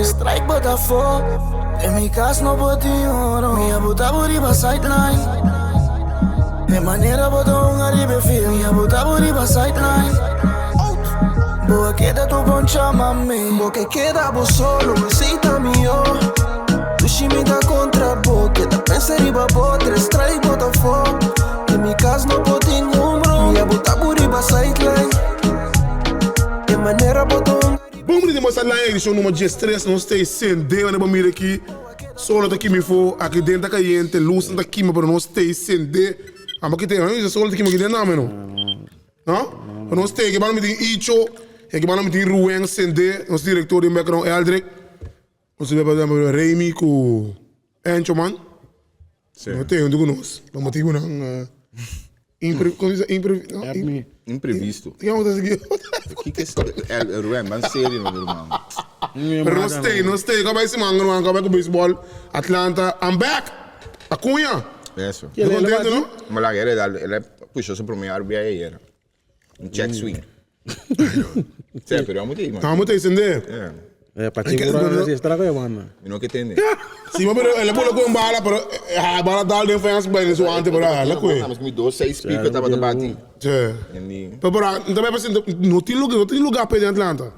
strike bota for. En mi casa no boti oro. Mi abuta buri ba sideline. De manera bota un arribe film. Mi abuta buri ba sideline. Boa queda tu poncha mami. Boa que queda vos solo, mesita mío. Mi da contra boca, da pensa riba botre, strike bota for. En mi casa no boti número. Mi abuta buri ba sideline. De manera bota un. Bom, de moça lá em edição numa G3, não sei se deu na família aqui. Solo daqui me for, aqui dentro da caiente, luz daqui me para não sei se deu. Ah, mas que tem, não solo daqui me dentro não, mano. Não? Não sei que vai me ter Icho, que vai me ter Rueng Sende, nosso diretor de background Eldrick. Nós temos Remy com Encho man. Não tem onde nós. Vamos ter imprevisto. O que vamos fazer aqui? É Rueng, mas sério, meu irmão. Não sei, acaba esse manga, acaba com o beisebol. Atlanta, I'm back. A Cunha. Isso. Não contente, não? Mas lá ele puxou seu primeiro RBI aí, um check swing. Sério, pero vamos ter, mano. Vamos ter, entender? Para te curar esse estrago, mano. E não que entende. Sim, mas ele pula com bala, pero a bala dá de defesa bem isso antes para ela, coi. Mas me deu 6 pipas, estava no bate. Sim. Pero também assim, não tem lugar para ir em Atlanta.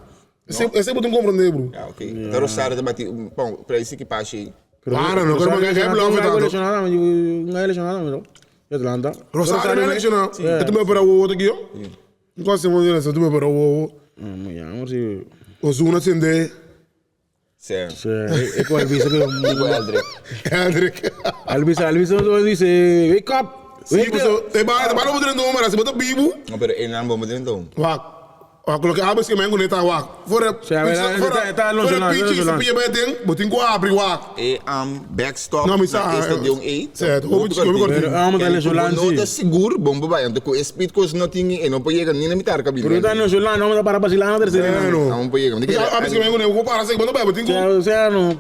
Esse botam compreender, bro. Ah, ok. Pero Sara também bate, bom, para isso que passa aí. Claro, não quero mais que é blog Não é elecionada, não. Atlanta. Rosário não é elecionada. Eu também para o outro aqui, ó. Não gosto de fazer isso, eu também para o outro. Ozuna Sende. Certo. É com Elvis. Eldrick. Elvis dice, wake up. Sim, você vai no modelo do número, você bota bibo. Não, pero ele não vai então. Coloquei abas que me enguneta wak. Fora pitch, se pia bem, botin ko abri wak. Backstop. Não, mas esta de 8. Certo, vou Não seguro, bom babai, então com speed coisa não tinha, não pode chegar nem na metade cabine. Pero está no celular, não dá para vacilar na terceira. Não pode chegar. Abas que me enguneta, vou parar, sei que botin botin ko. O sea, não.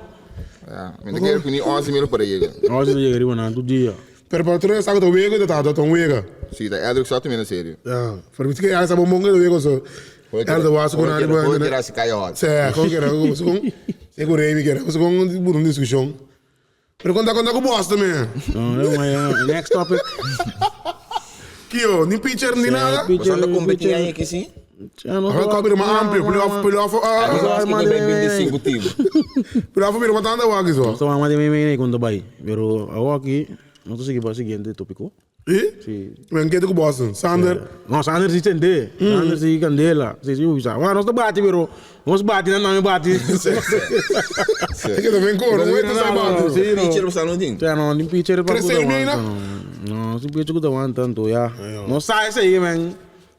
Me quero que nem 11 mil para chegar. Hoje não chegaria, não, todo dia. Pero para três sabe do wega, tá do wega. Sim, tá. É do que só também na série. Para mim que essa bombonga do wega só. Ela do vaso com nada bom. Pode tirar se cai ó. Certo, com que era, com segurei me que era, com por discussão. Pero conta com boss também. Não, next topic. Que ó, nem pitcher nem nada. Você anda competindo aí aqui sim? Agora cobre mais amplo, playoff. Acho que vai 25 times. Playoff vira uma tanda wag só. Estou a me quando vai. Pero agora aqui, não estou seguindo para o seguinte tópico. E? Sim. Men que com Boston, Sander. Não, Sander se entende. Sander se candela. Se usa. Agora nós bate, pero nós bate, não me bate. É que também cor, não é que sai bate. Pitcher você não tem? Não, nem pitcher para Cresceu bem, né? Não, se pitcher que tá tanto, já. Não sai isso aí, man.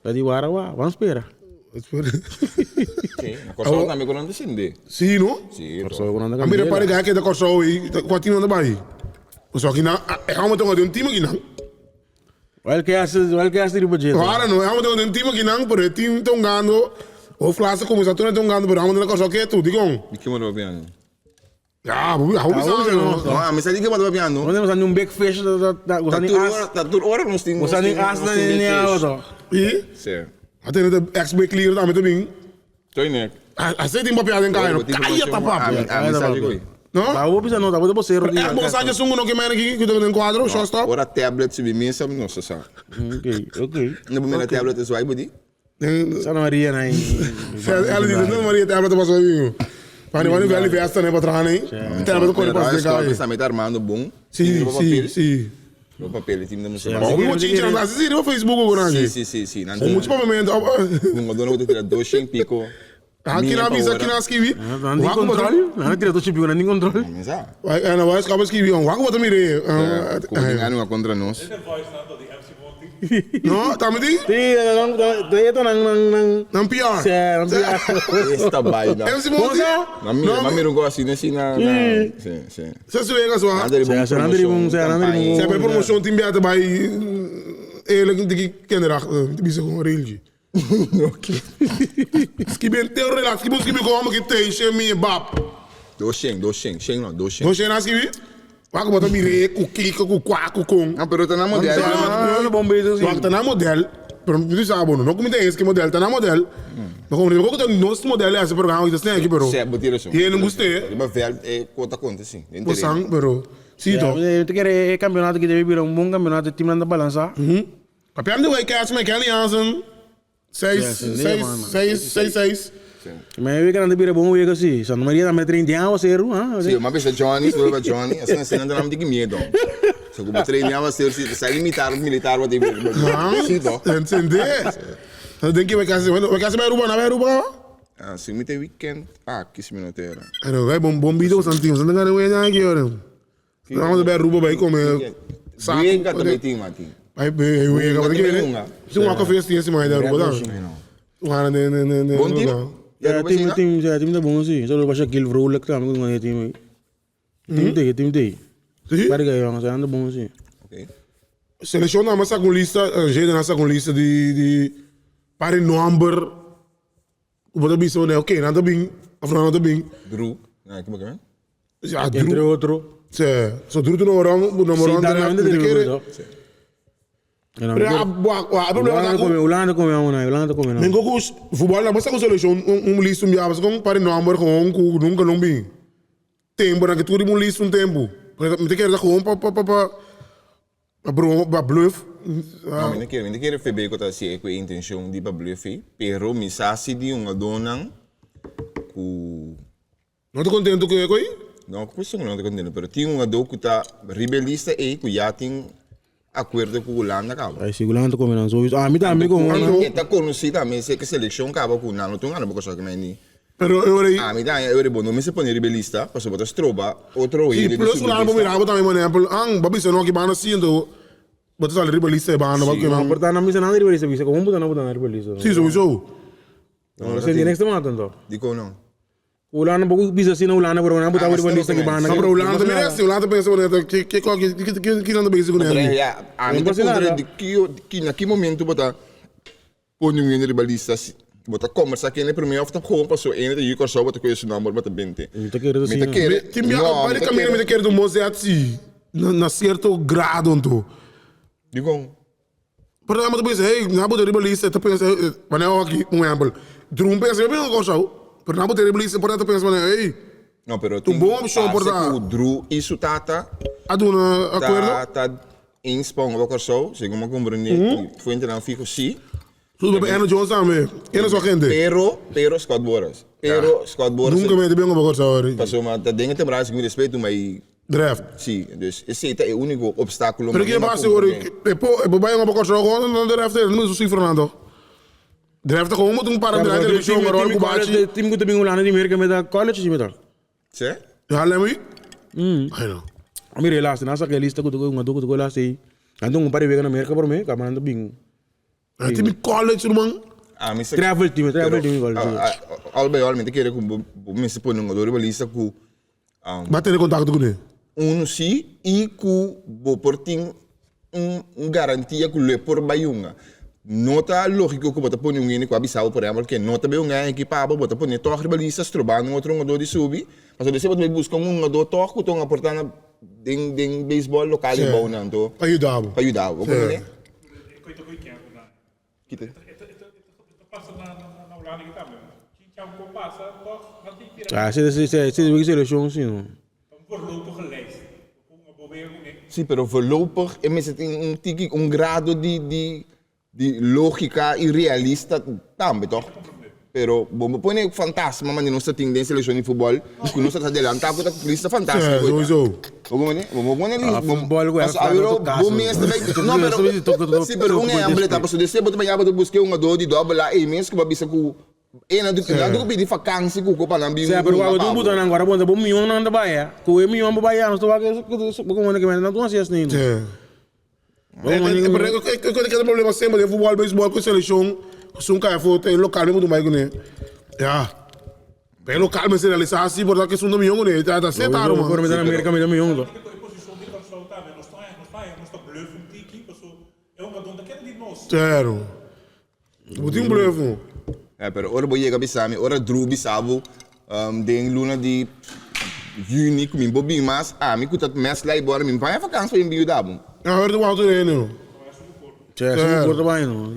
Já de vara, vamos esperar. Sim, a Corsol também quando descende. Sim, não? Sim. Corsol quando anda A mira para que da Corsol e continua na Bahia. Só que não, é uma tonga de time que não. Olha que é de budget. Claro, não é uma tonga de time que não, porque o time tongando, o Flávio começa a tongando, porque a uma Corsol que é tudo, digam. E que mandou piano? Ah, vamos ver. Não, mas sabe que mandou piano? Nós temos um backfish Tá tudo hora nós temos. Você nem as nem auto. E? Certo. Até o ex-back clear também. Tô indo. Assim tem papiada em Caio. Caia tá papo. Não? Tá bom, não, tá bom, você é bom, sabe sungo não que mais aqui que tem quadro, só stop. Ora tablet subir mesa, nossa só. Ok. Não primeira tablet é só budi. Só não Maria aí. Ela diz não Maria tablet passou aí. Para não ver ali festa né para trás né. Tablet com para pegar. Pensamento armando bom. Sim. No papel time da música. Bom, tinha não assistir no Facebook agora aqui. Sim. Muito momento. Não dona vou tirar 200 pico. Aqui na visa, aqui na esquivi. Não tem controle. Não tem tipo, não tem controle. Não vai escapar esquivi. Um vago botar mirei. Combinando uma contra nós. Não, tá me di? Sim, não. Não pior. Certo, Esta baila. É o Simão. Não, não gosto assim nesse na. Sim. Você se vê só. Você é promoção time beata vai ele que era de bisa com relgi. Ok. Skiben teu relax, skiben como que tem chemi bap. Dosheng não. Dosheng na skibi? Waka bota mire, com kika, com quaco, com. Ah, pero tá na modelo. Não, bom beijo assim. Waka tá na modelo. pero não sabe, não como tem esse modelo, tá na modelo. Mas como eu tenho nosso modelo esse programa que está aqui, pero. Certo, botar isso. E eu não gostei. Mas velho, conta conta, sim. Possam, pero. Sim, então. Eu te quero campeonato que deve virar bom campeonato, o time anda balançar. Papiam de vai que as mecânicas Jansen 6. Mas eu quero virar bom, eu assim, Santa Maria também 30 anos, zero, Sim, uma vez Johnny, assim assim não dá muito medo. Se eu treinar ser se sai militar vai ter. Sim, então. Entender? Eu tenho que vai casa vai roubar. Ah, sim, me tem weekend. Ah, que se minuto era. Ano, vai bom vídeo santinho, você não ganha nada aqui, olha. Vamos ver rouba vai comer. Bem que também tem, Mati. Aí, eu acabo de ver. Se um café assim em cima da rouba, não. Bom time? Time da bom sim, só para aquele rolo que estamos com o time. Time day. Para ganhar, mas anda bom sim. Ok. Seleção na massa com lista, gente na com lista de para number. O botar bicho né, ok, nada bem, afinal nada bem. Drew, ah, como é? Já Entre outro. Só Drew no morão, Holanda come não. Mengo com futebol na massa com seleção lista biabas com para number com nunca não bem. Tempo na que tudo lista tempo. Me te quero com para bluff. Não, me quero feber que tá se com a intenção de para bluff, pero me sabe de dona com não tô contente com isso aí? Não, por isso não tô contente, pero tinha dor que tá rebelista e que já tem acordo com o Holanda acaba. Aí segurando come não, só me dá amigo com tá conhecido também, sei que seleção acaba com não tô nada porque só que me Pero eu aí. Me dá, eu bom, não me se põe rebelista, passou botar stroba, outro ele. E plus o Holanda me rabo também, mano, babi se não que bana sindo. Botar só rebelista bana, porque não. Portanto, não me nada rebelista, porque como botar não botar rebelista. Sim, sowieso. Não, você tem next month então. Digo não. Holanda pouco bisa assim na Holanda, pero não botar rebelista que bana. Não, pero Holanda merece, Holanda pensa que não bem seguro ele. A mim tá de que naquele momento botar põe um rebelista botar conversa aqui na primeira hora gewoon passou ainda de eu só botar com esse número botar 20. Me te quero assim. Me te quero do mozeati na certo grado então. Digo. Por exemplo, tu pensa, hey, não botar rebelista, tu pensa, mas não aqui um exemplo. Drum pensa, eu não gosto. Pero não botar rebelista, por exemplo, pensa, hey. Não, pero tu bom opção por dar. O Drew isso tá acordo? Tá em Espanha ou só, segundo compreender, foi entrar fico sim. Tudo bem, Ana Jones também. Ela só gente. Pero Scott Boras. Nunca me deu uma coisa agora. Passou uma da dengue temporada com respeito, mas draft. Sim, dus esse é o único obstáculo. Pero que base agora, vai uma coisa agora não draft, não sei Fernando. Draft como um para de televisão, agora o bate. Time que também Holanda de América me dá college me dá. Sim? Já lembro? Ai não. A minha relação nessa que lista que tu go lá sei. Ando um para ver na América por mim, camarada bem. Time college, irmão. Travel team. Alberto, quer que se põe numa rivalista com bater em contato com ele. Sim, e com o portinho garantia que o por Bayunga. Nota lógico que bota põe um com a Bissau, por exemplo, que nota bem um equipado, bota põe toque rivalistas, trobando outro jogador de sub. Mas você pode buscar um jogador toque, que estão aportando em beisebol local e bom, não tô. Ajudava. O que é? Kita passa na Holanda que tá mesmo. Tinha um passa, mas tem que tirar. Se seleção sim. Een voorlopige lijst. Uma bobeira com ele. Sim, pero voorlopig é mesmo um grado de lógica irrealista também, toch? Pero bom, põe fantasma, mas não está tem seleção de futebol, que não está adelantado com a lista fantástica. Sowieso. Vamos pôr ali. Futebol é não, pero sim, pero exemplo, tá, porque você bota banhar para buscar jogador de double lá, e mesmo que vai bisa com do pedir vacância com para não vir. Sim, pero quando tu botar agora, bom milhão não anda baia. Com o milhão baia, não estou aqui, como que não tô assim assim. Eu quero problema sempre de futebol, beisebol com seleção. Se um cara for tem local muito mais que né. Já. Tem local mas realizar assim por que são do milhão né. Tá sentado mano. Por me dar na América me dá milhão. A posição de controle tá, nós está bluff um tiki, é um gadão daquele de nós. Sério. Botinho bluff. Pero ora boia kabisami, ora Drew bisabo, den luna de juni com mim bobinho mas, me custa mais lá e bora mim vai vacança para enviar dabo. Agora do alto né não. Cioè, sono porta vai no.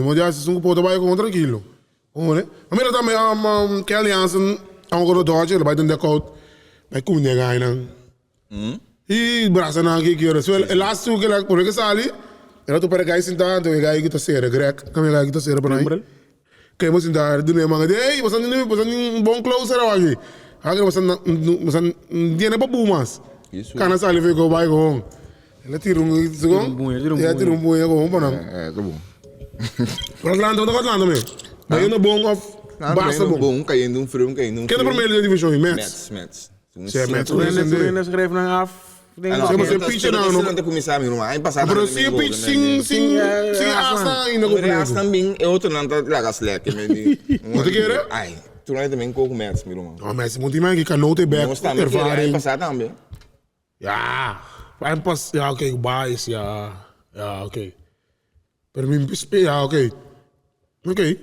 Mas já se um pouco vai com tranquilo. Né? A minha também que aliança agora Dodge, ele vai ter decode. Vai com ninguém não. E braça não que quer. So el last que ela por que sali, ela tu para gás sentado, o gás que tá ser grec, como gás que tá ser para aí. Que você sentar do nem manga, ei, você não bom closer aqui. Agora você não dia nem para bumas. Isso. Cana sali foi go vai go. Ela tira segundo. Tira bunha go para não. Tá bom. Por Atlanta, onde Atlanta mesmo? Vai no bom of Barça bom. Caindo frio, caindo Quem é a primeira divisão? Mets. Mets. Sim, Mets. Você escreve na af. Você pitch não tem começar mesmo, mas passado. Mas se pitch sim asa ainda com o também é outro não tá lá gasleque, Não te quer? Ai, tu não também com o Mets, meu irmão. Ah, mas muito mais que canote back. Não está me passar também. Ja, vai passar, ja, okay, bias, ja, okay. Per mim, ja, okay. Okay.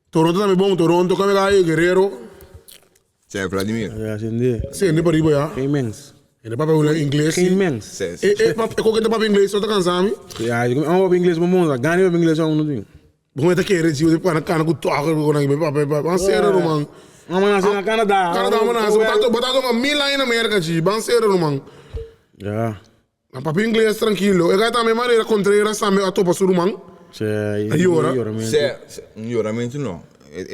Toronto também bom, Toronto, como é Guerreiro. Sim, Vladimir. Sim, nem para ir, ja. Immens. Ele papai o inglês. Immens. Qual que é o papai inglês? Só tá cansado? Ja, ik heb inglês bom, ganha inglês ao não. Bom, é que ele diz, eu para cana com toque, com aquele papai, mas sério, mano. Mas na Canadá. Canadá, mano, botar uma mil aí na América, ji, bem sério, mano. Ja. A papai inglês tranquilo. Eu também maneira contrária, sabe, a topa sur, mano. Aí ora. Melhoramento não.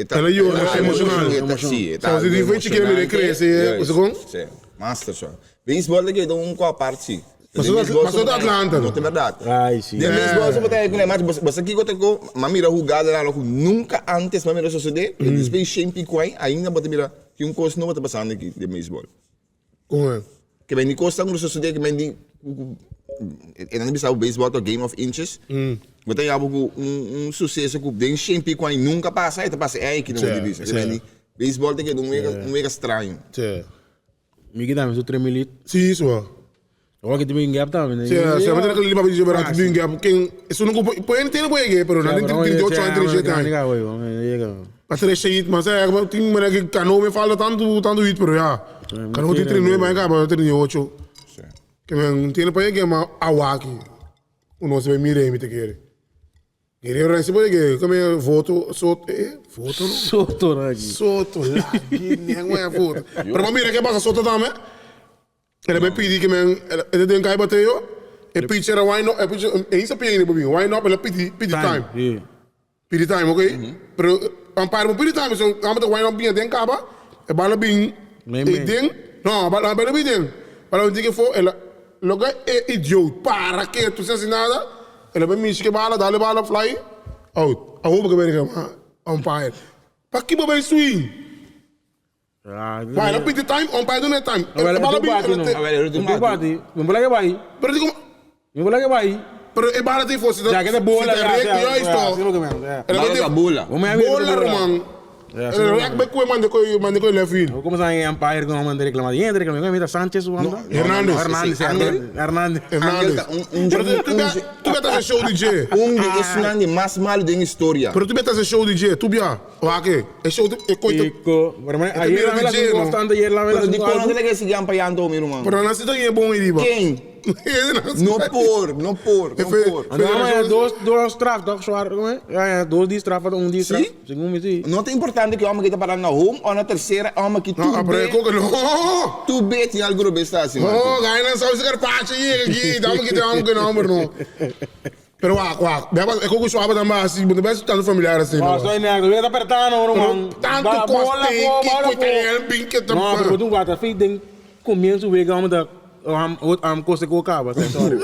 Ela é emocional. Sim, tá. Você diferente que ele cresce, você com? Sim, master só. Beisebol daqui dá qual parte sim. Passou da Atlanta. Não tem verdade. Ai, sim. De beisebol você pode ter mais, você aqui que eu mamira jogada lá, nunca antes mamira suceder, depois sempre coi, ainda pode mirar que coisa não está passando aqui de beisebol. Como é? Que bem coisa não suceder que bem não bisa o beisebol é game of inches. Você tem sucesso que tem sempre coi nunca passa, está passa é que não é divisa. Que bem beisebol tem que mega estranho. Sim. Miguel também sou 3 mil. Sim, isso é. Olha que tem gap também. Sim, você vai ter que limpar o vídeo para tu gap. Quem isso não põe inteiro põe aqui, pero não tem de 8 a 3 jeito aí. Para 3 jeito, mas é tem uma que cano me fala tanto hit pero já. Cano tem 3 não é mais acaba 38. Que não tem para que mas awaki. O nosso vai mirar me te querer. Querer receber que como é foto foto lá que nem é foto. Pero mira que passa foto também. Ele vai pedir que ele tem que bater eu. E pitch era wine up, é isso que ele põe. Wine up, ele pede time. Pede time, ok? Pero amparo mo pede time, so amo wine up bem tem caba. E bala bem. E tem, não, bala bem tem. Bala diz que for, ela logo é idiota. Para que tu se nada? Ele vai me que bala, dá bala fly out. A roupa que vai que umpire. Para que vai swing? Vai, não pede time, umpire não é time. Bala bem. Não vou lá que vai. Pero digo, não vou lá que vai. pero e bala tem força. Já que é bola, já está. Ela bola. Bola, Roman. Ele vai com mande com ele filho. Vou começar em Empire com uma reclamar. E entra reclamar, mira Sanchez o anda. Hernandes. Tu vai fazer show DJ. Isso não é mais malo da história. Pero tu vai fazer show DJ, tu bia. O aqui, é show é coito. Aí ela me gostando e ela Pero de quando ele que se ampaiando, meu irmão. Pero não se tem é bom ir. Quem? Não por. Não, é dois trafos, dois suares, como é? Dois dias trafos, dia trafos. Segundo me diz. Não é importante que o homem que está parando na home ou na terceira, o homem que tu vê tem algo no besta assim. Oh, ganha não sabe se quer parte aqui, dá que tem algo que não, não. Pero é como suave também assim, muito bem tanto familiar assim. Mas não é nada, eu tô apertando, irmão. Tanto costa que tem bem que tá. Não, pero tu guarda, filho, tem começo o vegano da coisa que eu acaba, essa história.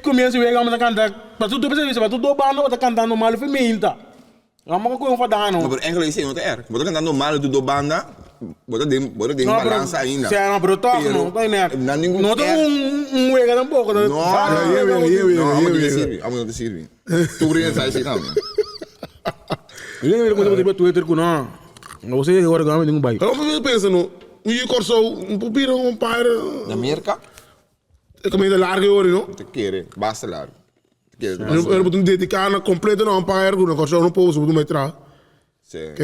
Começo o vegano da cantar, mas tu precisa isso, mas tu dobando, tá cantando mal feminino, tá? Vamos com o fadano. Não, pero em inglês não é. Você cantando mal do dobanda, você tem balança ainda. Sim, não, pero toca não, tá né? Não tem vegano um pouco, não. Não te sirve. Tu reais aí não. Ele não vai Twitter com não. Não sei agora que eu não vai. Eu penso no, o corso um pupiro um par. Na América? É como ele larga hoje, não? Te quer, basta largo. Eu vou dedicar na completa não para ergo, não corso não posso, vou metrar. Sim. Que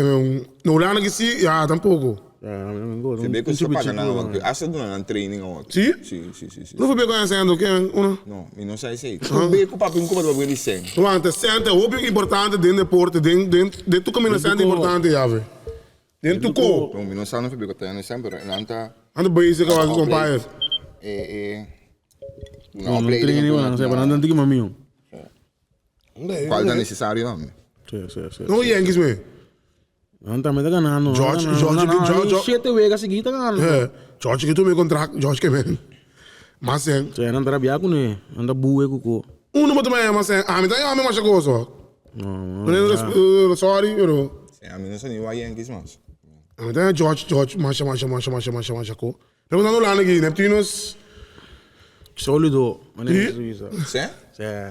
não lá que sim, já tampouco. Se bem que você paga nada, porque essa não é um training ou Sim? Sim. Não foi bem conhecendo quem uno. Não, eu não sei se. Tu bem com o papo como vai ver sem. Tu ante sente o que importante dentro do deporte, dentro do caminho sente importante já ve. Dentro do co. Não, eu não sei não foi bem que tá sempre, não tá. Ande basic que vai acompanhar. Não treine, não sei, para não tem que maminho. Qual é necessário, não? Sim. Não Yankees me. Não tá me ganhando. George. 7 vezes seguida ganhando. George que tu me contrato, George que me. Mas sen. Saya não trabalha com ele, anda bué com o. Uno mas também mas sen. Me tá me mais coisa. Não, sorry, you know. A mim não sei nem o Yankees mas. Me tá George, mas ko. Perguntando lá aqui, Neptunos. Sólido, mas não é isso. Sim?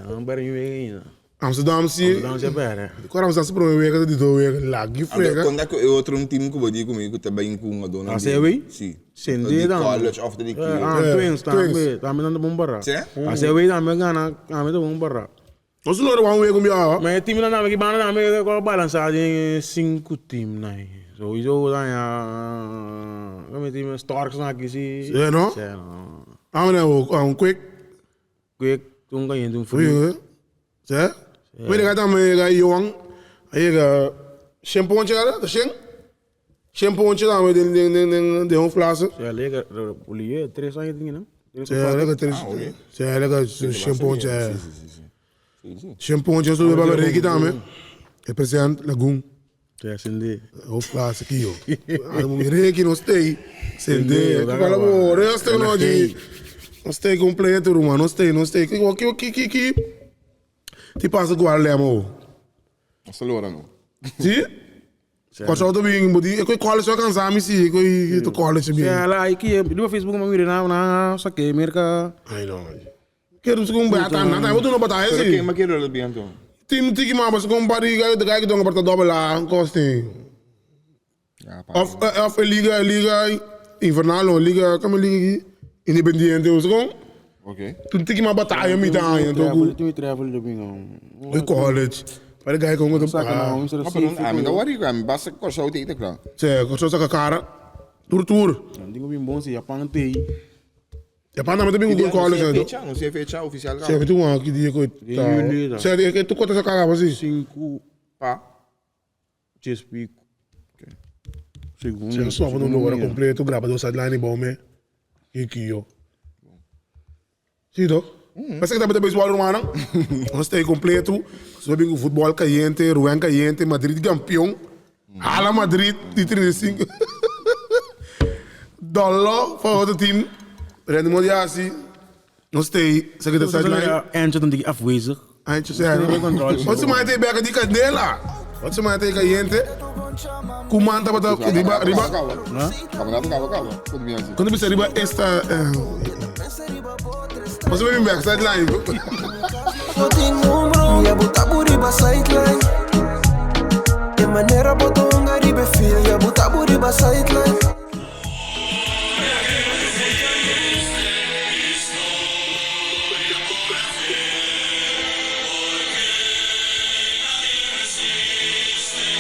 Não para mim Amsterdam sim. não se perde. Quando você se prova que de doer lá, que frega. Quando é que outro time que vai comigo também com uma dona. Ah, você vê? Sim. Sende dan. College of the Twins também dando bom barra. Sim? Ah, você vê também gana, também bom barra. Você não era um erro meu. Mas time na que bana na me com balançado em 5 time na. So isso dá ya. Como time Starks na aqui se. É não? Um quick. Tu ganha um frio. Certo? Mas ele também é young. Aí é shampoo onde era? Tá chega? Shampoo onde lá mas de um flash. Já lega o lié 3 anos tinha não? Certo, shampoo onde é. Shampoo onde eu sou para ver aqui também. É presente lagoon. Já acende. O flash aqui yo. A mulher aqui não stay. Acende. Fala bom, resto não de. Não stay completo, irmão. Não stay. Que ti passa com o Arlemo. Essa lora não. Sim? Quando eu tô bem, eu que college só cansar me sim, que tu college bem. Já lá aqui, do Facebook me mira na saque merca. Ai não. Quero se com bata nada, eu tô no bata Pero esse. quem me quer bem então? Tim tiki mas com barriga de que dão para dobrar lá, coste. Of liga invernal ou liga, como liga aqui? Independiente, os com. Ok. Tu tiki mas batalha me tá, então. Tu travel do bingo. O college. Para gai com o Saca não, isso Mas não, a mim não worry, a mim basta coisa o teite claro. Cê, com sua cara. Tur. Digo bem bom se apantei. Ja, para também com college. Não sei fecha oficial. Cê, tu aqui dia que Cê, que tu conta essa cara assim? 5 Pá. Chesapeake. Segundo. Cê, só quando não era completo, grava do sideline bom, me. Aqui yo. Sim, tô. Mas que também beisebol romano. Nós tem completo. Sobre o futebol caliente, Ruan caliente, Madrid campeão. Hala Madrid de 35. $, para outro time. Rende mundial assim. Nós tem secretário sideline. En dan die afwezig. A gente sério. Wat ze mij tegen die cadela. Wat ze mij tegen caliente. Kumanta bata riba. Calma. Tudo bem assim. Quando você riba esta você vai me back sideline. No tem número, minha botar por riba sideline. De maneira botou riba fia, minha botar por riba sideline.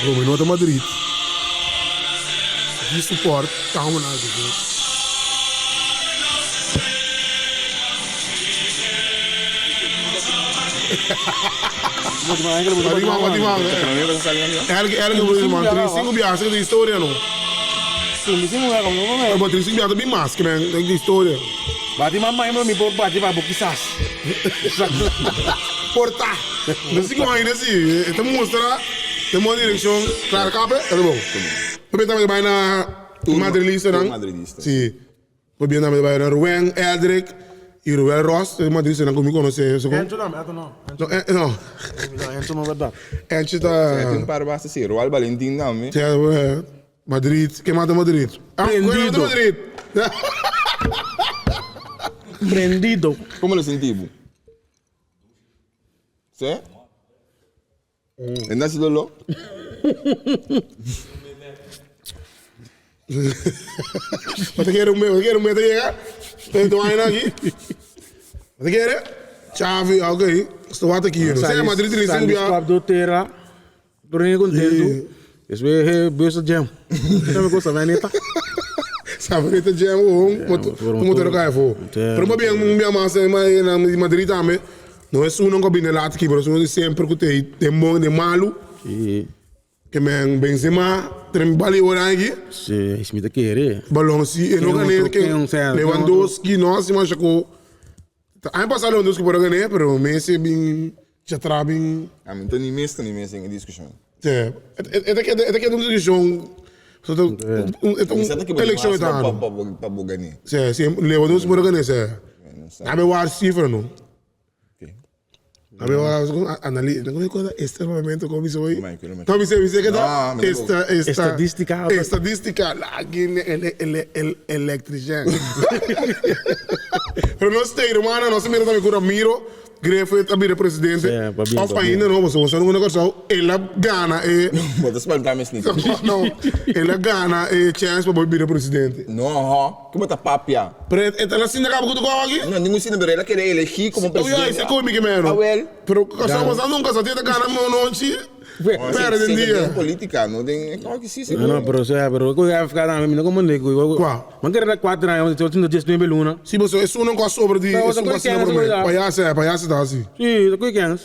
Minuto Madrid. De suporte, calma na vida. Wat die man. Eigenlijk wil je man 35 jaar zeggen de historie nog. Maar 35 jaar de mas, que nem de história. Bati mamãe meu me por bati para boquisas. Porta. Não sei como ainda assim. Então mostra, tem uma direção clara capa, é bom. Eu também vai na Madridista não? Madridista. Sim. Eu também vai na Ruan, Eldrick e Ruel Ross, Madridista não comigo não sei isso. Encho não, eu não. Não. Encho não verdade. Encho tá. Tem um par basta ser, Roal Valentim também. Madrid, quem mata Madrid? Prendido. Madrid. Prendido. Como lo sentimos? ¿Sí? ¿Entendés lo? Wat quer um meter chegar? Tem que tomar aqui. Wat quer? Chave, ok. Estou aqui. Não sei, Madrid tem que subir. Club do Terra. Tô nem contento. Esse é besta jam. Também gosta da Vaneta. Sabe, este jam como te rogai voor. Pero maar bien mas in Madrid também. Não é só não combina lá aqui, mas é sempre que tem bom de malo. Que men Benzema trem bali orange. Sim, isso me dá querer. Balão se não ganha que Lewandowski nós se macha com. Aí passa Lewandowski por ganhar, pero Messi bem já trabem. Ah, então nem mesmo em discussão. É que é uma discussão. Eleição então. Para ganhar. Sim, Lewandowski por ganhar, sim. Abe war cifra não. Abe war analisa, não coisa extremamente como isso aí. Então você que dá estadística lá ele eletricien. Pero nós tem, mano, nós mira também com Ramiro, Grefo também presidente. Of ainda não, você não negócio, ela gana Mas das para mim não. Não, ela gana chance para vir presidente. Não, como tá papia? Ela se acaba com o aqui? Não, ninguém se lembra, ela quer elegir como presidente. Isso é comigo mesmo. Pero casamos nunca só tem gana não se perde dia. Política, não tem, claro que sim. Não, pero eu ia ficar na minha como nego. Qual? Mas quero dar 4 anos, eu tinha 10 mil luna. Sim, você é só não com a sobre de palhaço tá assim. Sim, da que é?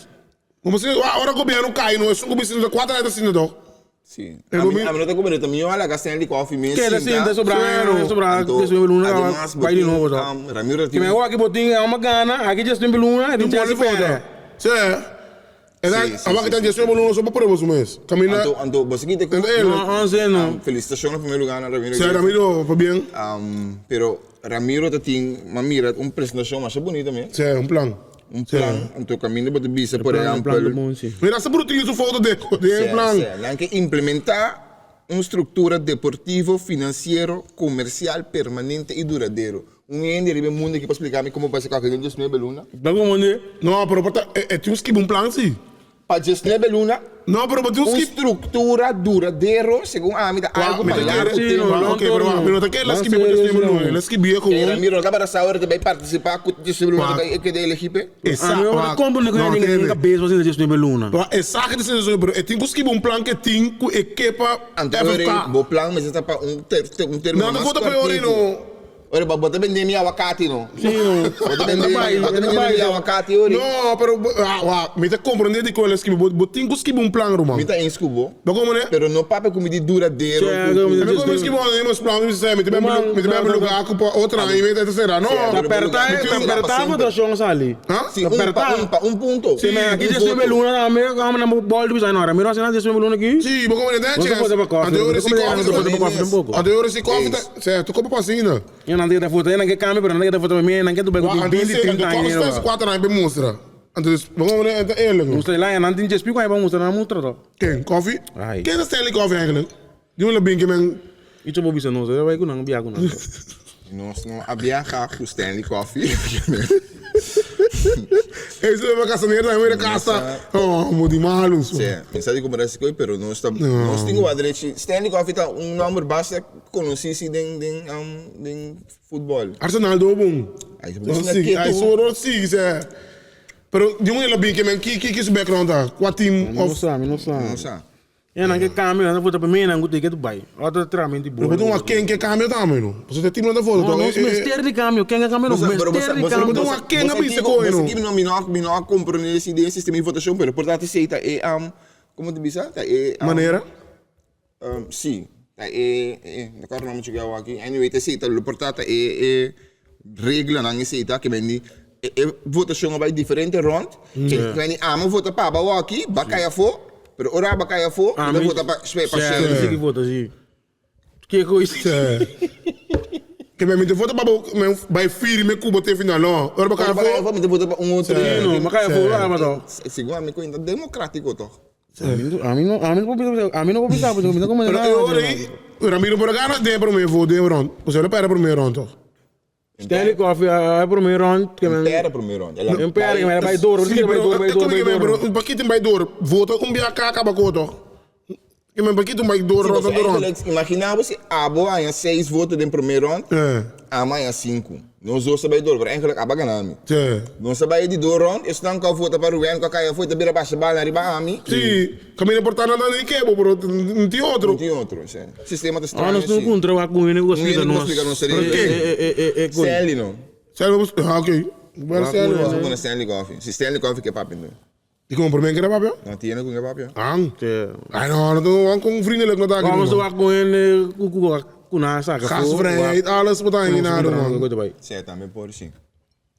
Como você agora o governo cai, não é só como você 4 anos assim não. Sim. A mim não tá comendo também, olha, gastando de coffee mesmo. Que é assim, tá sobrar 10 mil luna, vai de novo já. Ramiro, que me agora que botinho é uma gana, aqui 10 mil luna, não pode foda. Sim. Agora que tem 10 mil luna só para por você mês. Camina. Ando, você que tem não. Felicitações no primeiro lugar, Ramiro. Sim, Ramiro, foi bem. Pero Ramiro tem uma mira, uma apresentação mais bonita mesmo. Sim, plan. Plan, então caminho para visa, por exemplo. Mira, essa brutinha sua foto de plan. Tem que implementar uma estrutura deportivo, financeiro, comercial permanente e duradouro. Ende ribe mundo que pode explicar-me como vai ser com aquele Justin Beluna? Não, pero tem uns que plan sim. Para Justin Beluna? Não, pero tem uns Uma que estrutura duradouro, segundo a mim, algo para lá. Ok, pero não tem elas que bem Justin Beluna, elas que bem com. Ramiro, acaba de saber também participar com Justin Beluna que da equipe. Exato. Como não tem ninguém cabeça fazendo Justin Beluna? Exato, pero tem uns que bom plan que tem com equipa. Então, bom plan, mas está para um termo. Não vou para hoje não. Ora, bota bem minha aguacate, não? Sim, bota bem minha aguacate, ora. Não, pero me te compreender de coisas que botem que bom plan, Romão. Me tá em escubo. Ba como né? Pero no papo comida duradouro. Me como que bom, nós planos você me te bem lugar com outra aí me te será, não? Apertava da chão ali. Sim, um ponto. Sim, mas aqui Justin Beluna na meio, como na bola do bisão, ora, mira assim, Justin Beluna aqui. Sim, como né? Ande ora se coffee, certo? Como passina. Não tem da foto, não quer câmera, não quer da foto minha, não quer do bem de 30 anos. 4 anos para mostrar. Antes, vamos ver ele. Mostra lá, não tem explico aí para mostrar, não mostra. Quem? Coffee? Quem é Stanley Coffee eigenlijk? Die willen bem que men. Isso vou bisa não, vai com não biar com não. Nós não abiaca com Stanley Coffee. Isso é uma caçaneira, é uma caça. Oh, muito malo. Sim, pensar como essa coisa, pero nós temos o adrete. Stanley Coffee tá número basta conhecido em futebol. Arsenal do bom. Aí só sim, é. Pero de ele bem que men que esse background tá? Qual time of? Não sabe. Não quer câmera, não foto para mim, não tem que Dubai. Outra tramente boa. Mas não quem quer câmera também, não? Você tem time na foto, não? Não, mestre de câmera, quem é câmera? Mestre de câmera. Não, quem é bisa ko, não? Você não compreende esse sistema de votação, pero portanto se tá como te bisa? Maneira? Sim. Não quero não chegar aqui. Anyway, te se tá portanto regra não se tá que vem votação vai diferente round. Que vem vota para aqui, bacaia for. Pero ora bacaia for, não vota para que vota sim. Que coisa. Que me vota para vai firme Cuba até final, não. Ora bacaia for, me vota para outro. Não, bacaia for lá, mas não. Segundo a mim coisa democrático to. A mim não vou pensar, porque não como é. Ramiro por agora tem para mim vou de round. Você olha para primeiro round. Stanley Coffee é primeiro round que men. Pera primeiro round. Pera que me vai duro, vai pakit vai duro. Vota biaka acaba com outro. Que men pakit vai duro round. Imaginava se abo aí 6 votos no primeiro round. Ama aí 5. Não sou saber door, pero eigenlijk abaganami. Sim. Não saber de door rond, isso não causa para o Ruben, que foi também para a bala riba ami. Sim. Caminho importante não tem que, bro. Não tem outro. Não tem outro, sim. Sistema de Ah, estranho. nós não encontramos com ele, nós Não seria. Stanley não. Sério, ok. Agora sério. Nós vamos na Stanley Coffee. Se Stanley Coffee que é papi não. E como por mim que era papel? Não tinha com que é papi. Ai não tô com vriendelijk met dagen. Vamos lá com ele, com a saca. Gasvrijheid, alles wat aan je naar man. Sim, também pode sim.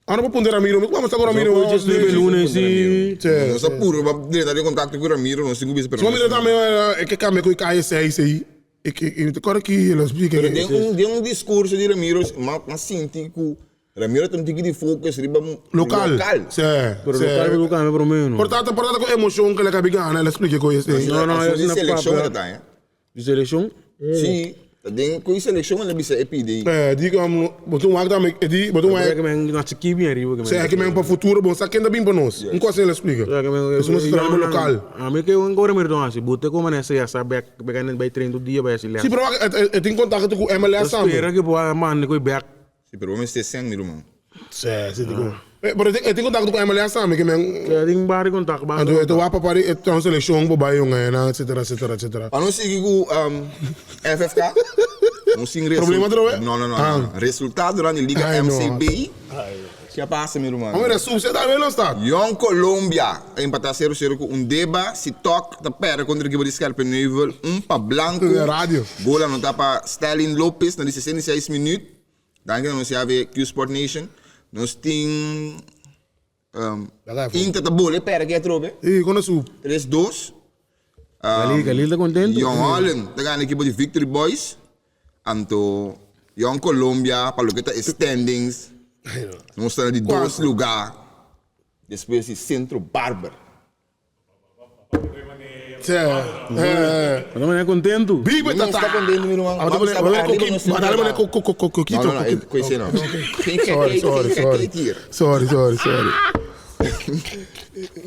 Ah, não vou pôr Ramiro, mas vamos agora Ramiro. Just de lunes e... Não só puro, mas direto de contato com o Ramiro, não sei como isso. Ramiro também é que cai com caia seis aí. E que agora que ele explica. Tem discurso de Ramiro, mas sinto que Ramiro tem que de foco riba local. Sim. Pero local é para mim. Portanto, com emoção que ele acaba ganhando, ele explica com isso. Não, é de seleção que tá, de seleção? Sim. Den com seleção ele bisa EPD. Diga, botou um também, botou É que men na equipe aí, é que men para futuro, bom, sabe quem ainda bem para nós. Não consigo ele explica. Isso não se trata local. A mim que eu agora me dou assim, bote como nessa já sabe, pegando bem treino do dia vai se lá. Sim, pero eu tenho contato com o MLS também. Espera que boa man com back. Sim, pero vamos ter 100 mil, mano. Sim, digo. Pero eu tenho contato com o MLS também, que men. Eu tenho vários contatos, Então eu vou para a seleção, vou para aí, etc, etc. A não ser que o FFK, não sei Problema trouxe? Não. Resultado durante a Liga MCB, que passa, meu irmão. Vamos ver, você tá vendo, está? Young Colômbia empatar 0-0 com Deba, se toca, tá pera contra a equipe de Scarpa Nível, para Blanco. Rádio. Bola não tá para Stalin Lopes, na 66 minutos. Daí que nós temos Q Sport Nation. Nós temos Inter da bola, pera que é trobe. E quando sub? 3-2. Galil tá contente? Young Holland, tá ganhando a equipe de Victory Boys. Anto Young Colômbia, para o que tá standings. Nós estamos de 2 lugares. Depois de Centro Barber. Sim. Mas não é contento? Biba Não está contente, meu irmão. Não, Conheci não. Sorry.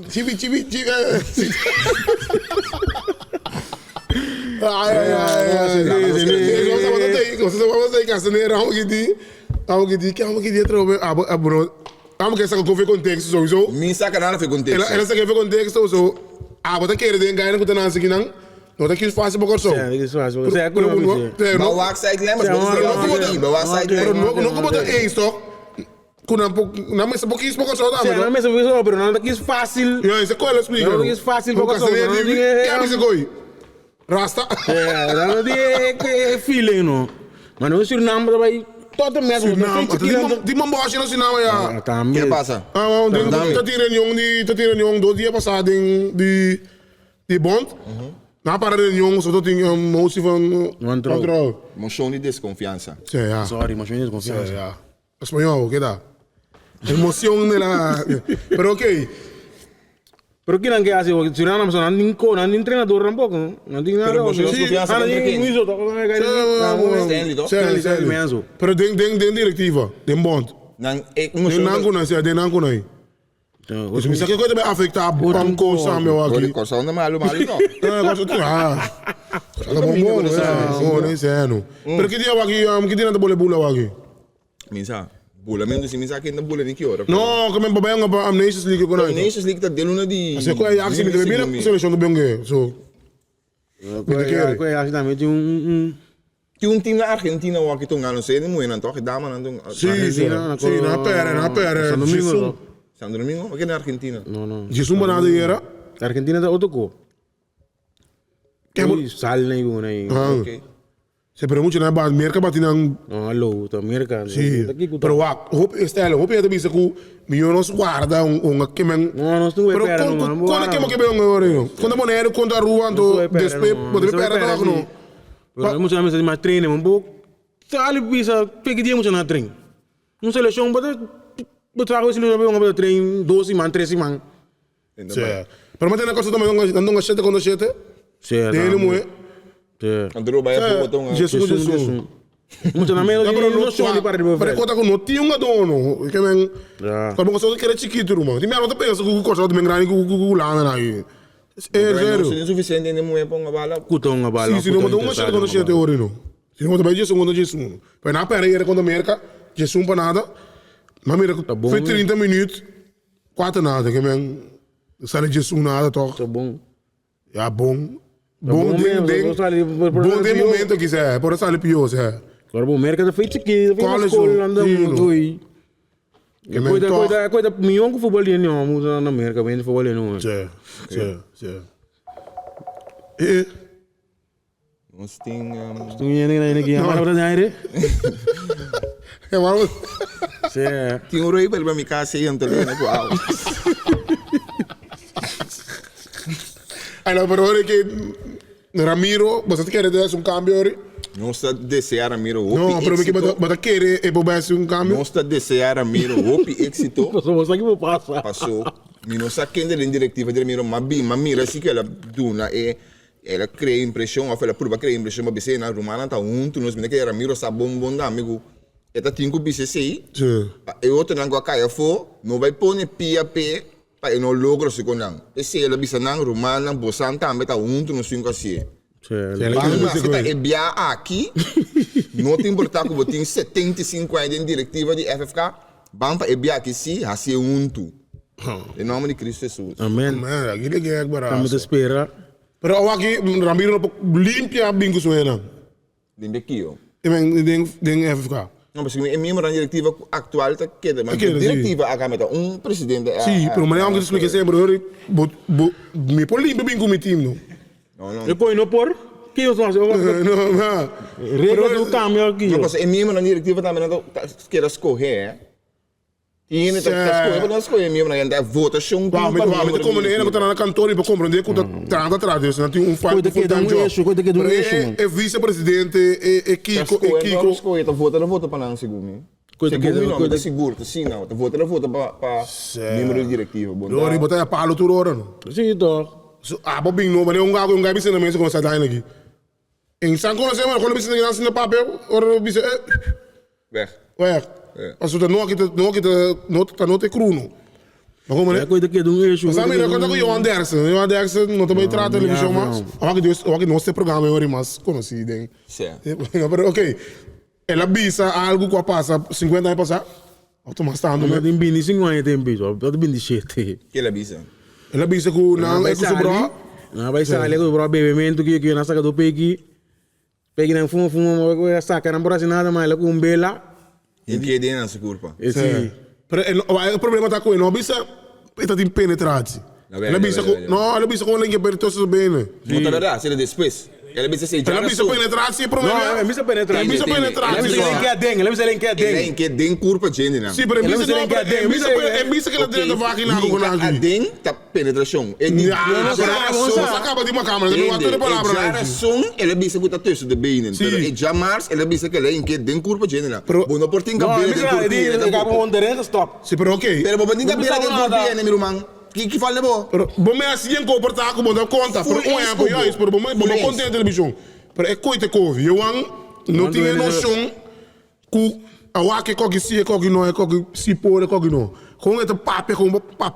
Chibi. Vamos aí, caçaneira, vamos que dia trobe, bro. Vamos que essa que foi contexto sowieso. Minha sacanagem foi contexto. Ela essa que foi contexto so. Você quer de ganhar com tanto aqui não? Não tá que fácil para corso. É, que fácil. Você é como Bawak side lembra? Bawak side lembra? Não como é isso. Não mas pouquinho para corso tá, não mas isso, pero não tá que fácil. Isso qual é explica? Não é fácil para corso. Que é isso coi? Rasta. É, não é feeling não. Mas não é nome vai todo mesmo. Di mamboche no sinama ya. Tá O que passa? Tá tirando reunião 2 dias passados de bond. Na para reunião só tinha moção van controle. Moção de desconfiança. Sim, ja. Sorry, mas não é confiança. Sim, ja. Espanhol, que dá? Emoção de la. Pero ok. Pero que não quer assim, se não mas não tem treinador tampoco, não tem nada. Desconfiança contra quem? Stanley mesmo. Pero tem diretiva, tem bond. Tem nango aí. Dus misschien kan je bij afectar aan koos aan mij Hoor aqui. ik kost aan malu não. Gosto de Tá bom, nem sei não. Pero que dia aqui, que dia na bola bula aqui? Minsa, bula mesmo se minsa aqui na bula nem que hora. Não, como é babai nga ba Nations League ko na. Nations League tá dele uma de. Assim, qual é a ação de bebida? Seleção do Bengue. So. Exatamente Que time na Argentina o aqui tão não sei nem muito não, que dá mas não. Sim, na pera. Santo Domingo, aqui na Argentina. Não. Jesus banado era. Argentina tá outro cor. Que Sal nem go nem. Ok. se pergunta na base merca batinang. Não, alô, tá América. Sim. Pero hope estela, hope é bisa ku milhões guarda que men. Não, nós não Pero espera não. quando que bem agora? Quando monero contra a rua ando despe, pode pera não. Pero muitos amigos mais treino um pouco. Sal bisa pegue dia muito na treino. Não seleção bota trago esse livro para treino 12 man, 13 man. Sim. Pero mas tem coisa também não gasta quando chete. Sim. Dele moe. Sim. Andro vai a pouco Jesus. Muitos amigos não são de para de para conta com não tinha um dono, que men. Já. Como você quer chiquito, irmão. Tem mais outra pensa que coisa do grande que lá na aí. É Não zero. é suficiente nem muito para uma bala. Cutão a bala. Sim, se não mandou uma chete quando chete ori não. Se não mandou Jesus quando Jesus. Mas na pera era quando América, Jesus para nada. Maar mira, bom, foi 30 minutos, 4 nada, que men, sai de Jesus nada, toch? Tá bom. Ja, bom. bom Bom mesmo, ding, não sai de- bom de momento que é, por isso ali pior, é. Agora bom, América tá feito aqui, tá feito na College, escola, anda sim, muito aí. Que men toch? Coisa, milhão com futebol ali, não, muda na América, vem de futebol ali, não. Sim. Nós tem... Tu ainda aqui, a mara pra aí, É, mas... é. Tem um rei para me casa e entra ali, né? Uau. Aí, pero ahora que Ramiro, você quer dar um cambio ahora? Não está desejar a Ramiro Não, pero que você quer é para um cambio? Não está desejar a Ramiro êxito. Passou, você que vou passar. Passou. Mi não sa quem dele diretiva de Ramiro, mas mira assim que ela duna e ela cria impressão, ou ela prova cria impressão, mas você na Romana tá junto, nós me que Ramiro sa bom da amigo. Eta tinha que ser assim. Sim. E outro não vai cair fora, não vai pôr pia pé, para não logra se conang. Esse ela bisa nang Romana, bosan também tá junto, nós cinco assim. Mas se tá ebia aqui, não te importar que você tem 75 anos de diretiva de FFK, vamos para ebia aqui sim, assim junto. Em nome de Cristo Jesus. Amém. Man, aqui é barato. Estamos a esperar. Pero aqui Ramiro não limpia bingo suena. Dentro aqui, ó. Den FFK. Não, mas é mesmo a diretiva atual tá queda, mas a diretiva acá meta presidente. Sim, pero mas não que explique sempre, me pôr limpo bingo meu time, não. Depois não por? Que eu sou assim? Não. Regra do câmbio aqui. Não, mas é mesmo a diretiva também não quer escorrer. Tiene que escolher, não escolher mesmo, na votação. Mas como nem botar na cantora para compreender que tá atrás, não tem fato de full-time job. É vice-presidente, é Kiko. Escolher, tá vota para não segundo. Segundo não, tá seguro, tá sim não, tá vota para membro diretiva. Não, botar a palo tudo hora, não. Sim, tô. Ah, bobinho, não, mas um gago bisa na mesa com essa daí aqui. Em São Paulo, você quando bisa na assina papel, ora bisa, Weg. Mas você não te cruno. Mas como É coisa que do eixo. Mas a minha conta com o Johan Derksen não também trata televisão, mas aqui não se programa agora, mas conhecido. Certo. Ok, ela bisa algo que passa 50 anos passar, automatizando. Não tem bem 5 anos tem bem, só tem bem de cheio. Que ela bisa? Ela bisa que não é que sobra. Não vai sair com o bebimento que na saca do pegue. Pegue não fuma, saca, não pode nada, mas ela com bela. E que é dentro dessa culpa? Esse. O problema está com ele, não bisa, está de penetrate. Ela bisa com ele que perto bem. Não tá verdade, se ele depois. Ela bisa se já. Ela bisa penetrate, problema. Não, é missa penetrante. Ela bisa penetrate. Ela missa que é dengue, ela missa que é Ele dengue. que den culpa gente, né? Sim, pero bisa que ela dentro da vagina com a aqui. den tá penetração. É Você acaba de uma câmera, não tem palavra lá. Geração, ela bisa que tá texto de bem, né? E jamais ela bisa que ela que den culpa gente, né? Bom, não por tem Não, cabelo missa den ele culpa. um endereço stop. Sim, pero ok. Pero bom, tem cabelo den culpa, né, meu irmão? Que fala bom? Bom, me assim comportar como não conta. Por exemplo, eu isso, pero bom contente televisão. Pero é coisa que ouve. Eu não tinha noção que a que coque se coque não é coque se pôr coque não. Com esse papo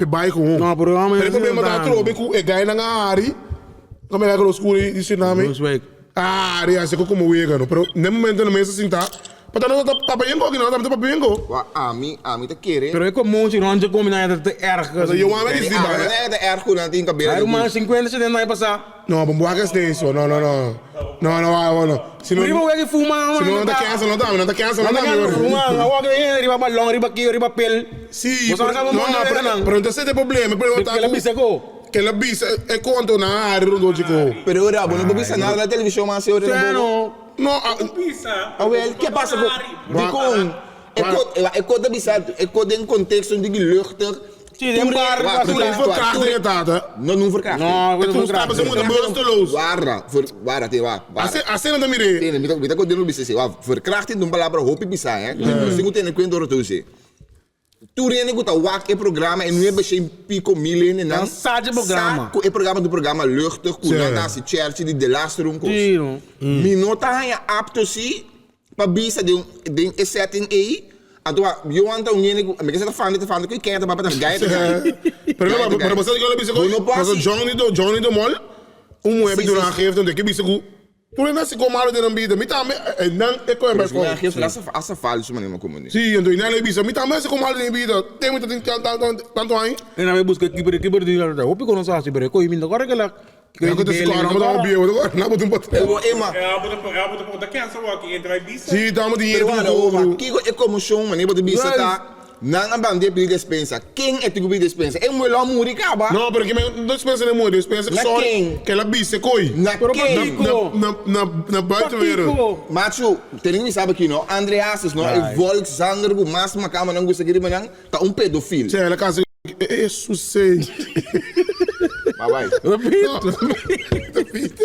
vai com. Não, programa é. O problema da trobe que é ganha na área. Como é que os curi disse nome? Ah, é assim como o ega, não. Pero no momento na mesa assim tá. Para não tá bem coque não, tá bem coque. A mim tá querer. Pero é comum se não combinar de erg. Eu amo isso, Ah, é erro não tem cabelo. Aí uma 50 70 vai passar. Não, vamos boar que isso. Não. Se não Riba que fuma, se não tá cansa, não tá cansa, não tá. Fuma, a que riba balão, riba aqui, riba pel. Sim, Você sabe não, pero então você tem problema, pero Que ela bisa ko. que ela bisa é quanto na área do chico. Pero ora, não vou pensar nada na televisão, mas eu Não. Não, Pisa. Wel, que passa com é coisa bizarra, é coisa em contexto de lucht. Sim, tem bar, Não verkracht. Não, tu estava sendo muito besteloos. Waar, te waar. A cena da mire. Tem, me tá contando bizarro, waar, verkrachting doen balabra hoop bizarro, hè. Dus ik tem kwento oro tuzi. Tu rene guta wak e programa e nu hebben ze pico miljoen en dan sabe programa. E programa do programa luchtig, ku dan se church de last room ko. Sim. Minota hanya apto si pa bisa de setting aí. Atua, eu ando unindo, me que você tá falando que quem tá para ganhar. Pero você que ela bisa com. Mas Johnny do Mall, moebi do na geeft dan que bisa com Tu não nasce com malo de não vida. Me também, não é coisa mais Mas forte. essa falso, mas não como Sim, então não é bisa. Me também se com malo de vida. Tem muita tanto aí. E na vez busca keeper de lá. O pico não sabe se bere coi minda agora que ela. Eu que te escola, mas não obvio. Não boto um patrão. Ema, Da cansa aqui entre a bisa. Sim, damos dinheiro pero pro ano, dobro. aqui é como chão, mas nem pode bisa tá. Não a bandeira pedir despensa. Quem é que pedir despensa? É mulher muricaba. Não, porque não dispensa nem muito. Dispensa que Na só quem? que ela bisa coi. Na quem? Na baita veiro. Macho, tem que saber aqui, não? André Assis, não? E Volkswagen, o máximo cama não gosta de manhã, tá pedofilo. Sim, ela casa. Isso sei. Mas vai. Repito.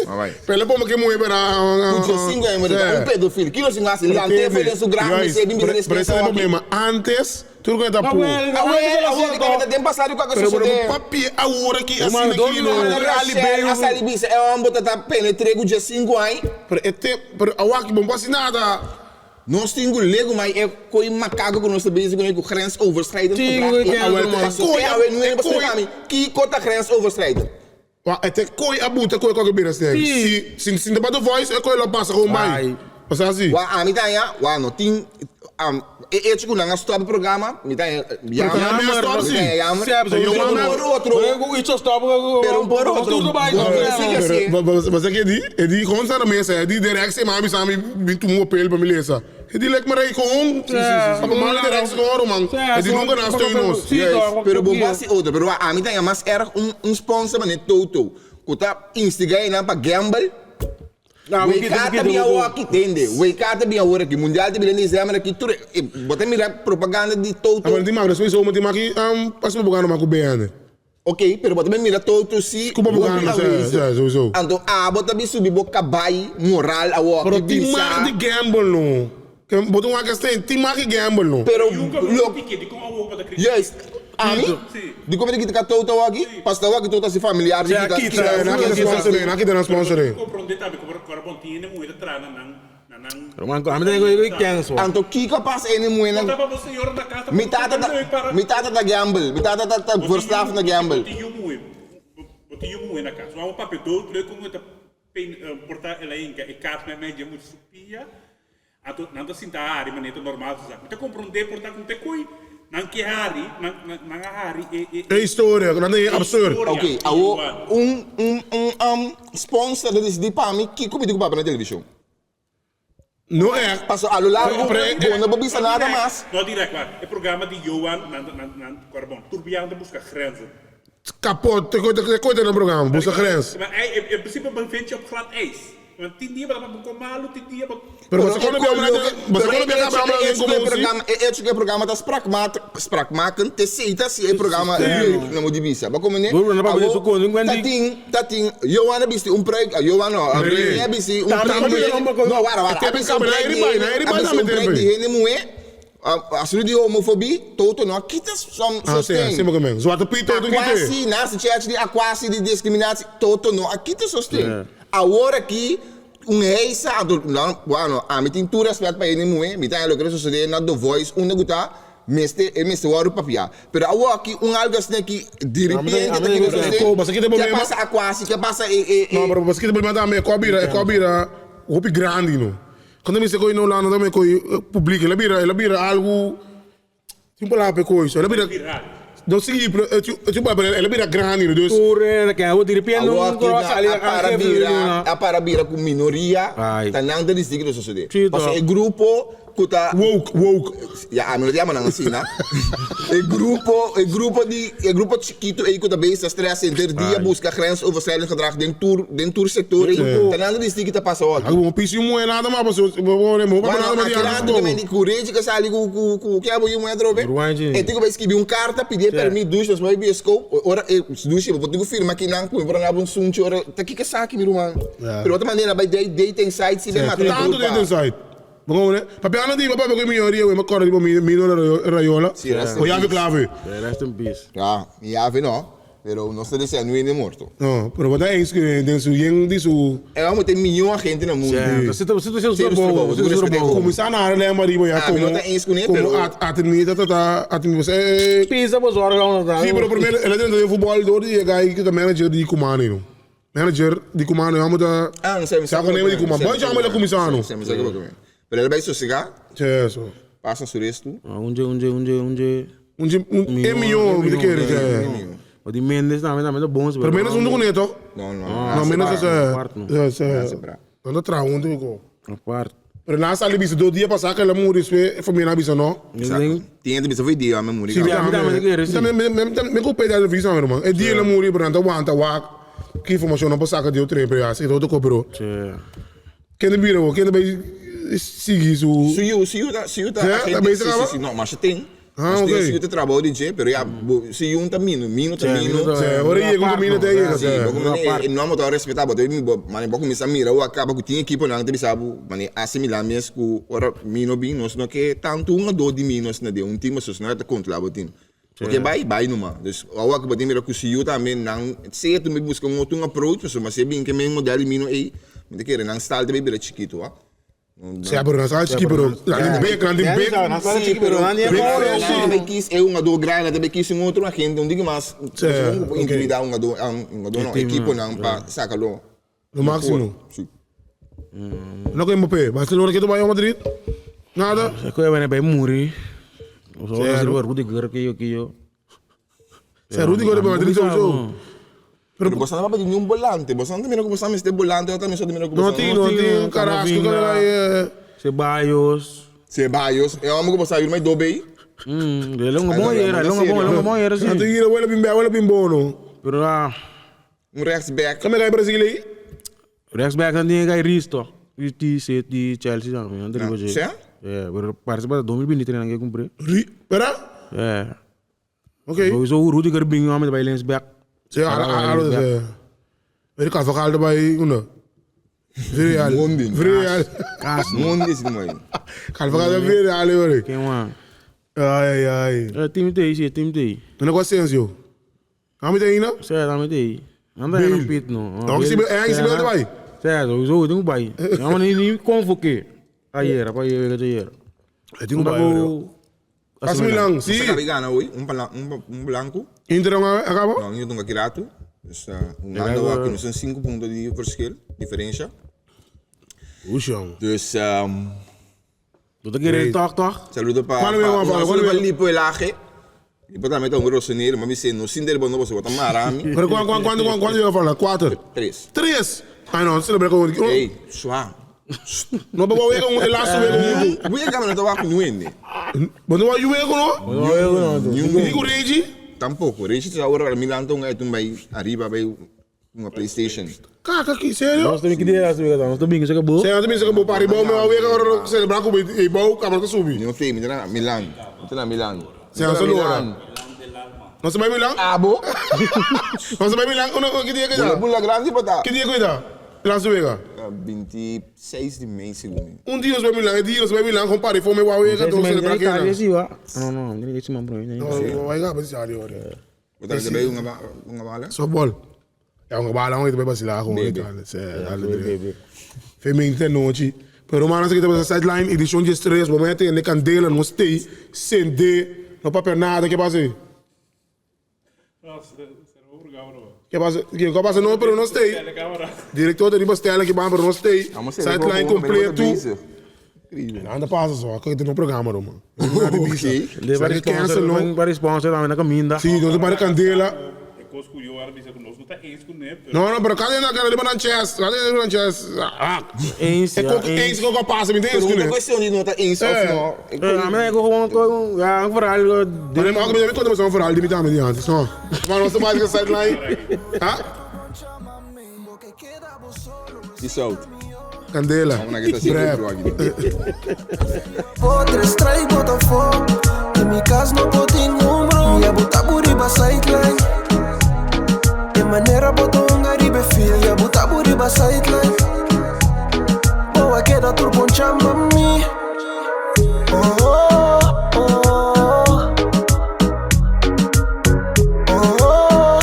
Mas vai. Pela bomba que morre para. Puxa, 5 anos, Pedofilo. Que não se engana, ele não tem su grande, se bem Pero despensa. esse é o problema. Antes, tudo que está por. A tem passado com a Pero coisa o papi agora que assim Mano, aqui a salibisa é uma bota penetrego de 5 anos. Pero a waki bom quase nada. Nós temos lego, mas é coi macaco que nós sabemos com grens overschrijdend que cota grens overschrijdend. Até coi a buta coi qualquer beira se não bate voice é coi lá passa com mais. Passa assim. Wa a mita ya, wa no ting e chico na stop programa, mita ya. Mas é que ele conta na mesa, ele direct se mami sami bintu mo pel para beleza. Ele lek marai com a mal direct com man. Ele nunca nas tem nós. Pero bomba si outro, pero a mita ya mas era sponsor mané toto. Kuta instigar na para gamble. We kata biya waki tende. We kata biya wora ki mundial te bilani exame aqui tudo. Bota mira propaganda de toto. Agora tem magro, se eu tem aqui, passo bugando maco bem. Ok, pero bota mira toto si. Como bugando, so. Então a bota bi subi boca bai moral a waki. Pero tem mais de gamble no. Que bota uma questão, tem mais de gamble no. Pero Lo pique de como a roupa da criança. yes. Ami? Di como que tá toto waki? Pasta waki toto si familiar. Aqui tem sponsor. Comprou detalhe, comprou bom tinha moeda trana nan. Roman, a mim tem que cancel. Anto kika pas ene muena. Tava você senhor da casa. Mitata da gamble. Mitata da verslaafd na gamble. Botinho moeda na casa. Um papel do outro como tá portar ela em que carta na média muito supia. Ato nada sinta a área maneira normal, sabe? Então comprou portar com te coi. Nang kihari, nang hari É história, não é absurdo. Ok, awo sponsor de PAMI que como digo para na televisão. Não é. Passou a lo largo, não babisa nada mais. Não direto, é programa de Johan nan Carbon. Turbiando busca grenzen. Kapot, coisa no programa, busca grenzen. Maar in principe vind je op glad ijs. Want 10 dias para comer malo, 10 dias para... Pero você quando é programa das sprakmaken, te seita se é programa na modibisa. Ba como né? Tating, Johan bisi project, Johan no, a bisi no, wara. Assunto de homofobia, todo não quita sostém. Sim, mesmo. Zwarte Piet todo que quase nas church de quase de discriminação, todo não quita sostém. Agora aqui reisa bueno, a mim tem tudo respeito para ele muito, me tem o que sucede na The Voice, guta meste o aro papia. Pero agora aqui algo assim que de repente que passa a quase, que passa não, mas você que problema também é cobira roupa grande não. Quando me se coi no lá não também coi publica, ela vira algo tipo lá pe coisa, ela vira não sei, ela vira grande, não Deus. Pure, que eu diria piano, a para vira com minoria, tá não de dizer que sucede. Mas é grupo kuta woke. Ya, a me lo llaman así, ¿no? El grupo chiquito aí kuta base stress dia busca grensoverschrijdend gedrag den tour sector. Tá não dizer que tá passando aqui. Algum piso não é nada mais, mas vou para nada mais. Também de coragem que sai com que abo eu me drobe. E tem que escrever carta pedir permissão dos meus bioscope. Ora dos eu vou firma aqui não com para um suncho ora tá aqui que saque meu irmão. De outra maneira vai date site se mata. Tanto date site. Vamos ver. Papai não diz, papai porque minhoria, eu me acordo de minho raiola. O Yave clave. Rest in peace. Ah, Yave não. Pero não se deseja não é morto. Não, pero você é isso que tem su yen disso. É vamos ter milhão de gente no mundo. Você bom. Começar na área lembra de boia como atendida você pisa vos órgãos da. Sim, pero primeiro ela dentro do futebol do dia gai que também é de comando. Manager, di comando, vamos da... não sei. Se alguém lembra de comando, pode chamar ele comissário. Sim, sei que eu também. Pero ele vai sossegar, Certo. passa sobre isso. Um milhão, de que O di Mendes também é bom. Pero menos um do Neto. Não. Não, menos essa... Não dá trau, um do... A parte. Pero lá sai bicho 2 dias passar que ela morre, isso foi minha bicho não. Tinha de ver dia, a memória. Sim, me culpei da visão, meu irmão. É dia ela morre, por exemplo, aguanta, que informação não passa que deu 3 para assim, todo cobrou. Quem bira, quem vai seguir isso? Se you tá, sim, não, mas tem. Ok. Se you trabalho de dia, pero se you tá mino. Ora ia com mina daí, não vamos dar respeitar, mas mas pouco me samira, ou acaba que tinha equipe não tem sabe, mas assimilar mesmo que ora mino bem, nós não que tanto uma dor de minos na de time só não tá controlar o time. Porque vai numa. Dus ao acaba de mirar que se you também não, se tu me busca um approach, mas se bem que mesmo modelo mino aí, me querer não está de bebê chiquito, ah. Se abre na sala chique pero também quis é uma do grana também quis um outro agente não digo mais intimidar uma do não equipe não para sacá-lo no máximo não que Mbappé Barcelona que tu vai ao Madrid nada É que eu venho Muri. Os outros o Rudiger que eu. Se Rudiger vai Madrid só. Pero você não vai pedir nenhum volante, você não tem que você não volante, eu também só tem que não tem Carrasco que vai Ceballos, eu amo que você ir mais dobe. Ele é um bom era sim. Não tem que ir bem bom. Pero lá rechtsback. Como é que é Brasil aí? Rechtsback não tem que Risto. De Chelsea também, não tem que Certo? pero parece para 2023 não cumprir. Espera? Ok. Então o Rudiger bem o homem vai Lensback. Sim, ele cava caldo vai uno. Real. Mundi esse mãe. Calva caldo real agora. Quem é? Ai. É time aí. O negócio é assim, Ame tem não? Certo, aí. Anda no pit não. Então se é em cima do vai. Certo, o jogo tem vai. Não nem convoquei. Aí era. Eu tenho vai. As Milan, sim. Você acaba ganhando hoje, um branco. Inter não acaba? Não, eu tenho que rato. Nada aqui, não são 5 pontos de diferença. Puxa. Dus, Tu tá querendo toque? saludo para Lipo e Laje. Lipo também tá um grosso nele, mas me sei, no sim dele, não você botar marami. Pero quando eu falar? 4? 3. Ai não, você lembra como... Ei, suave. Não vou ver com ele lá subir com... Voy a cambiar no trabajo nuende. Mas não vai jogar com não? Nenhum. Com Regi? Tampouco. Regi está agora Milan tão aí também arriba vai uma PlayStation. Caca, que sério? Nós temos que dizer assim, nós estamos que acabou. Você também se acabou para riba, meu ver agora celebrar com e bom, câmera tá subir. Não tem, Milan. Não Milan. Você não sabe agora. Nós vai Milan? Ah, bom. Nós vai Milan, que dia que dá? Bula grande botar. Que dia que dá? Las Vegas. 26 de mês, segundo. Dia nós vai Milan, nós vai Milan, compare fome Huawei que estão celebrar aqui. Não, nem esse mano. Não, vai cá, mas ali agora. Botar também uma bala. Softball. É uma bala onde vai vacilar com ele. Feminino noite. Pero mano, se que temos a sideline, edição de stress, momento tem de candela, não stay, sem de, não papel nada, que passa? Que passa não, pero não stay. Diretor de Bastela que vai, pero não stay. Sideline completo. Anda passa só, que tem um programa, mano. Vai sponsor também na caminha. Sim, não tem para candela. Não, pero cadê na cara de Bananches? Cadê de Bananches? É isso que eu passo, me entende? Pergunta questão de nota em só não. Mas eu vou falar Mas eu me conta mais um falar de mitad mediante, só. Mas nós temos que sideline. Peace out. Candela. Outra estranha bota fogo. Em minha casa não pode número. Minha botar por riba sideline. De maneira botou garibe filha. Minha botar por riba sideline. Boa queda turbon chama-me.